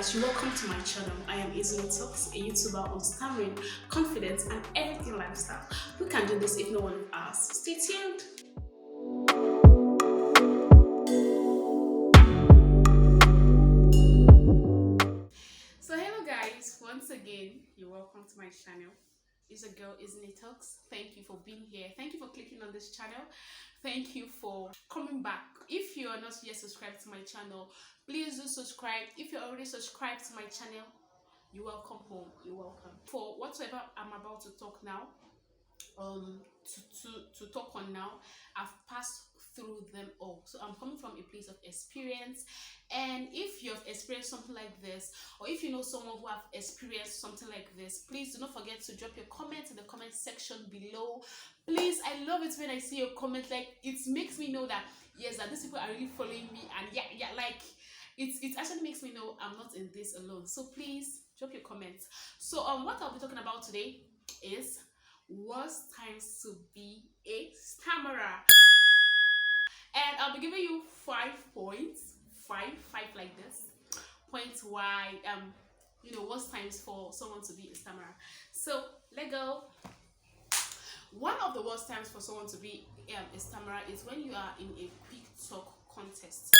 guys, welcome to my channel. I am Ezinne Talks, a YouTuber on stammering, confidence, and everything lifestyle. Who can do this if no one else? Stay tuned. So hello guys, once again, you're welcome to my channel. It's a girl Ezinne Talks. Thank you for being here. Thank you for clicking on this channel. Thank you for coming back. If you are not yet subscribed to my channel, please do subscribe. If you're already subscribed to my channel, you're welcome home. You're welcome. For whatsoever I'm about to talk now, to talk on now, I've passed through them all. So I'm coming from a place of experience, and if you have experienced something like this, or if you know someone who have experienced something like this, please do not forget to drop your comments in the comment section below. Please, I love it when I see your comment. Like, it makes me know that yes, that these people are really following me, and yeah, like it actually makes me know I'm not in this alone. So please drop your comments. So what I'll be talking about today is worst times to be a stammerer, and I'll be giving you 5 points, five like this points why worst times for someone to be a stammerer. So let's go. One of the worst times for someone to be a stammerer is when you are in a quick talk contest.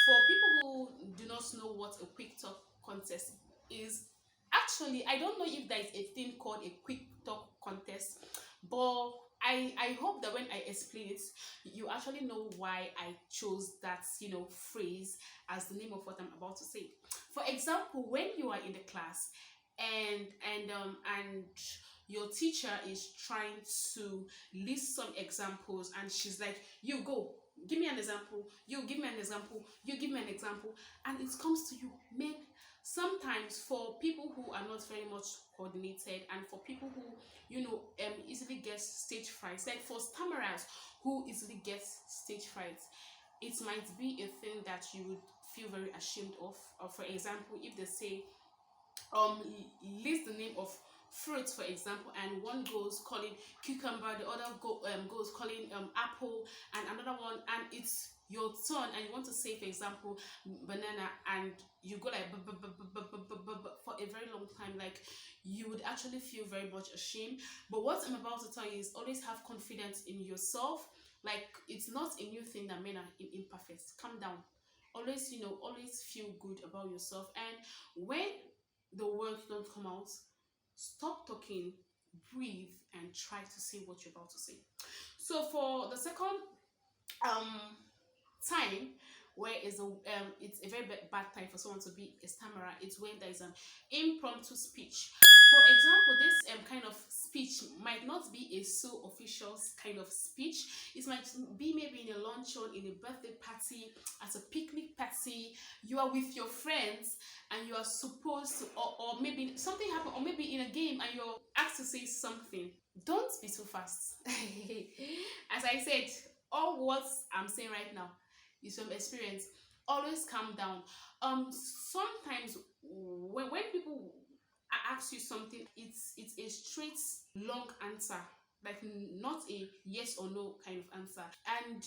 For people who do not know what a quick talk contest is, actually I don't know if there is a thing called a quick talk contest, but I hope that when I explain it, you actually know why I chose that phrase as the name of what I'm about to say. For example, when you are in the class and your teacher is trying to list some examples, and she's like, you go give me an example, you give me an example, you give me an example, and it comes to you, man. Sometimes for people who are not very much coordinated, and for people who easily get stage fright, like for stammerers who easily get stage fright, it might be a thing that you would feel very ashamed of. Or for example, if they say list the name of fruits, for example, and one goes calling cucumber, the other goes calling apple, and another one, and it's your turn, and you want to say, for example, banana, and you go like for a very long time, like you would actually feel very much ashamed. But what I'm about to tell you is always have confidence in yourself. Like, it's not a new thing that men are imperfect. Calm down. Always always feel good about yourself, and when the words don't come out, stop talking, breathe, and try to say what you're about to say. So for the second time where it's a very bad time for someone to be a stammerer, it's when there is an impromptu speech. For example, this kind of speech might not be a so official kind of speech. It might be maybe in a luncheon, in a birthday party, at a picnic party. You are with your friends and you are supposed to, or maybe something happened, or maybe in a game and you're asked to say something. Don't be too fast. As I said, all what I'm saying right now is from experience. Always calm down. Sometimes when people ask you something, it's a straight long answer, like not a yes or no kind of answer, and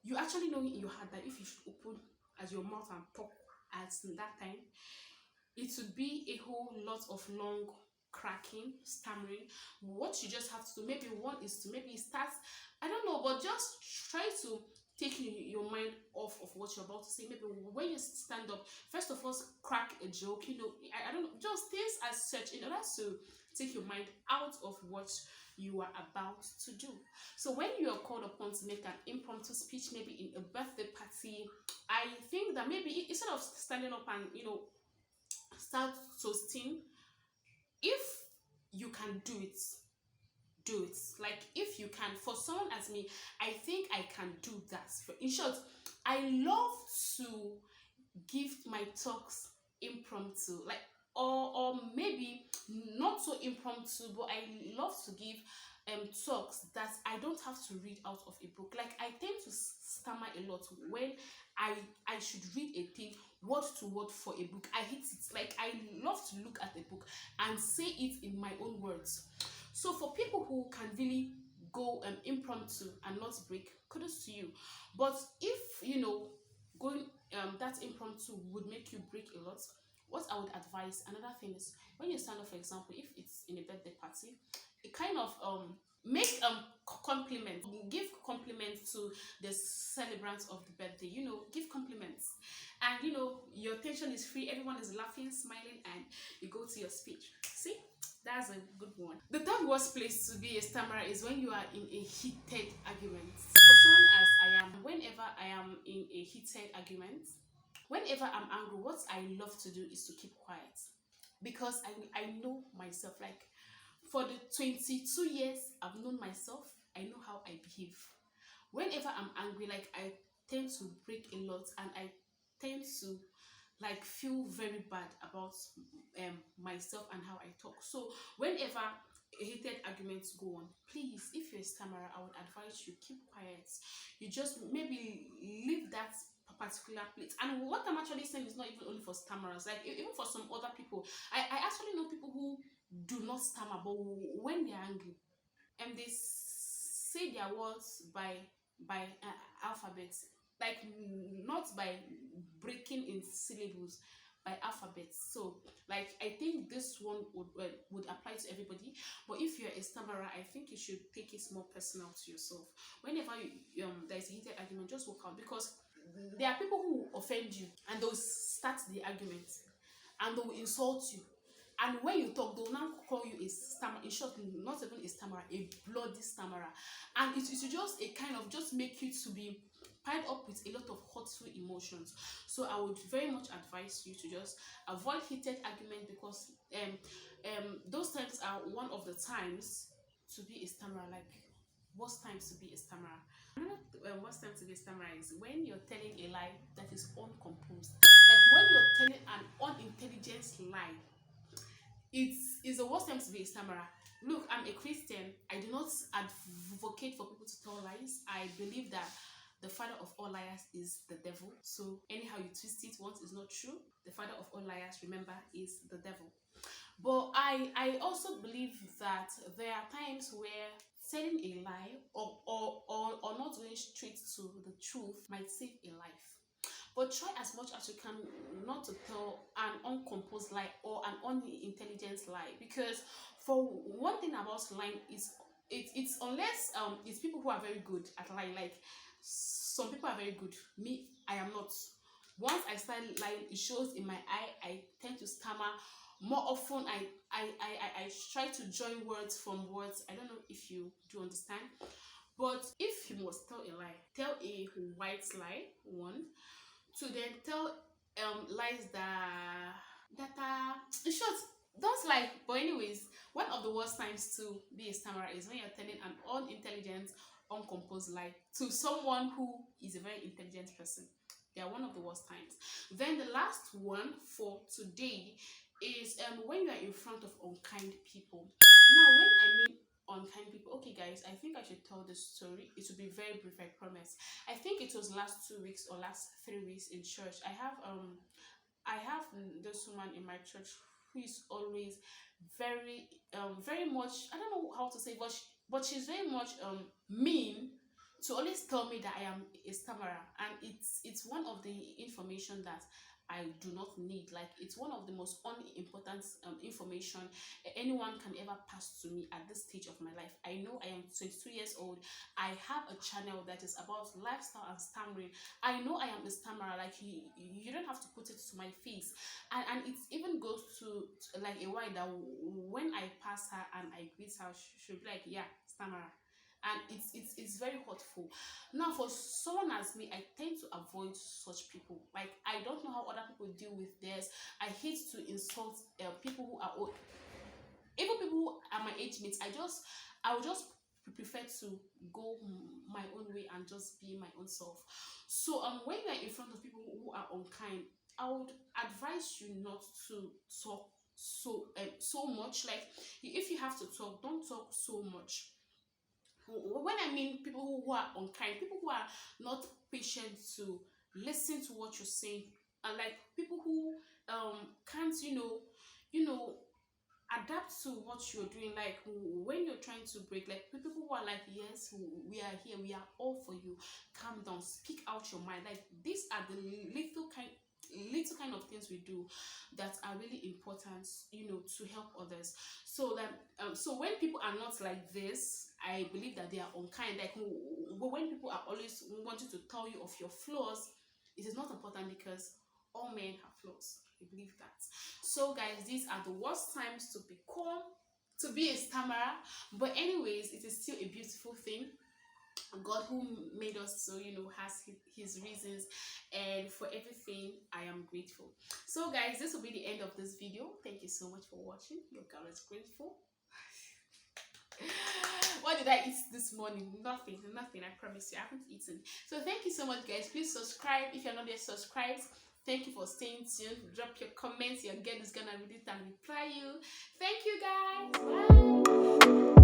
you actually know in your heart that if you should open as your mouth and talk at that time, it would be a whole lot of long cracking, stammering. What you just have to do, maybe one is to maybe start, I don't know, but just try to take your mind off of what you're about to say. Maybe when you stand up, first of all, crack a joke, I don't know, just things as such, in order to take your mind out of what you are about to do. So when you are called upon to make an impromptu speech, maybe in a birthday party, I think that maybe instead of standing up and start toasting, if you can do it, do it. Like, if you can, for someone as me, I think I can do that. In short, I love to give my talks impromptu, like, or maybe not so impromptu, but I love to give talks that I don't have to read out of a book. Like, I tend to stammer a lot when I should read a thing word to word for a book. I hate it. Like, I love to look at the book and say it in my own words. So for people who can really go impromptu and not break, kudos to you. But if going that impromptu would make you break a lot, what I would advise, another thing is, when you stand up, for example, if it's in a birthday party, it kind of make compliment, give compliments to the celebrants of the birthday, give compliments. And your tension is free, everyone is laughing, smiling, and you go to your speech. See, that's a good one. The third worst place to be a stammerer is when you are in a heated argument. For someone as I am, whenever I am in a heated argument, whenever I'm angry, what I love to do is to keep quiet, because I know myself. Like, for the 22 years I've known myself, I know how I behave. Whenever I'm angry, like, I tend to break a lot, and I tend to, like, feel very bad about myself and how I talk. So whenever heated arguments go on, please, if you're a stammerer, I would advise you keep quiet. You just maybe leave that particular place. And what I'm actually saying is not even only for stammerers, like, even for some other people. I actually know people who do not stammer, but when they're angry, and they say their words by alphabets, like, not by breaking in syllables, by alphabets. So, like, I think this one would apply to everybody. But if you're a stammerer, I think you should take it more personal to yourself. Whenever there's a heated argument, just walk out, because there are people who offend you, and they'll start the argument, and they'll insult you. And when you talk, they'll now call you a stammerer. In short, not even a stammerer, a bloody stammerer. And it's just a kind of just make you to be piled up with a lot of hurtful emotions. So I would very much advise you to just avoid heated argument, because those times are one of the times to be a stammerer. Like, worst times to be a stammerer. Another worst time to be a stammerer is when you're telling a lie that is uncomposed. Like, when you're telling an unintelligent lie, it's the worst time to be a stammerer. Look, I'm a Christian. I do not advocate for people to tell lies. I believe that the father of all liars is the devil. So anyhow you twist it, once it's not true, the father of all liars, remember, is the devil. But I also believe that there are times where telling a lie, or not going straight to the truth, might save a life. But try as much as you can not to tell an uncomposed lie or an unintelligent lie, because for one thing about lying is, it's unless it's people who are very good at lying. Like, some people are very good. Me, I am not. Once I start lying, it shows in my eye. I tend to stammer more often. I try to join words from words. I don't know if you do understand. But if you must tell a lie, tell a white lie, one. To then tell lies that are, in short, don't lie. But anyways, one of the worst times to be a stammerer is when you're telling an unintelligent, uncomposed lie to someone who is a very intelligent person. They are one of the worst times. Then the last one for today is when you are in front of unkind people. Now, when I mean unkind people, okay guys, I think I should tell this story. It will be very brief, I promise. I think it was last 2 weeks or last 3 weeks in church. I have this woman in my church who is always very very much, I don't know how to say, but she's very much mean, to always tell me that I am a stammerer. And it's one of the information that I do not need. Like, it's one of the most unimportant information anyone can ever pass to me at this stage of my life. I know I am 22 years old. I have a channel that is about lifestyle and stammering. I know I am a stammerer. Like, you don't have to put it to my face. And it even goes to like a while that when I pass her and I greet her, she'll be like, yeah, stammerer. And it's very hurtful. Now, for someone as me, I tend to avoid such people. Like, I don't know how other people deal with theirs. I hate to insult people who are old, even people who are my age mates. I would just prefer to go my own way and just be my own self. So when you are in front of people who are unkind, I would advise you not to talk so much. Like, if you have to talk, don't talk so much. When I mean people who are unkind, people who are not patient to listen to what you're saying, and like people who can't adapt to what you're doing. Like, when you're trying to break, like people who are like, yes, we are here, we are all for you, calm down, speak out your mind. Like, these are the little kind, little kind of things we do that are really important, to help others. So that so when people are not like this, I believe that they are unkind. Like when people are always wanting to tell you of your flaws, it is not important, because all men have flaws. I believe that. So guys, these are the worst times to be a stammerer. But anyways, it is still a beautiful thing. God who made us so, has his reasons, and for everything I am grateful. So guys, this will be the end of this video. Thank you so much for watching. Your girl is grateful. What did I eat this morning? Nothing, I promise you, I haven't eaten. So thank you so much guys. Please subscribe if you're not yet subscribed. Thank you for staying tuned. Drop your comments. Your girl is gonna read it and reply you. Thank you guys. Bye.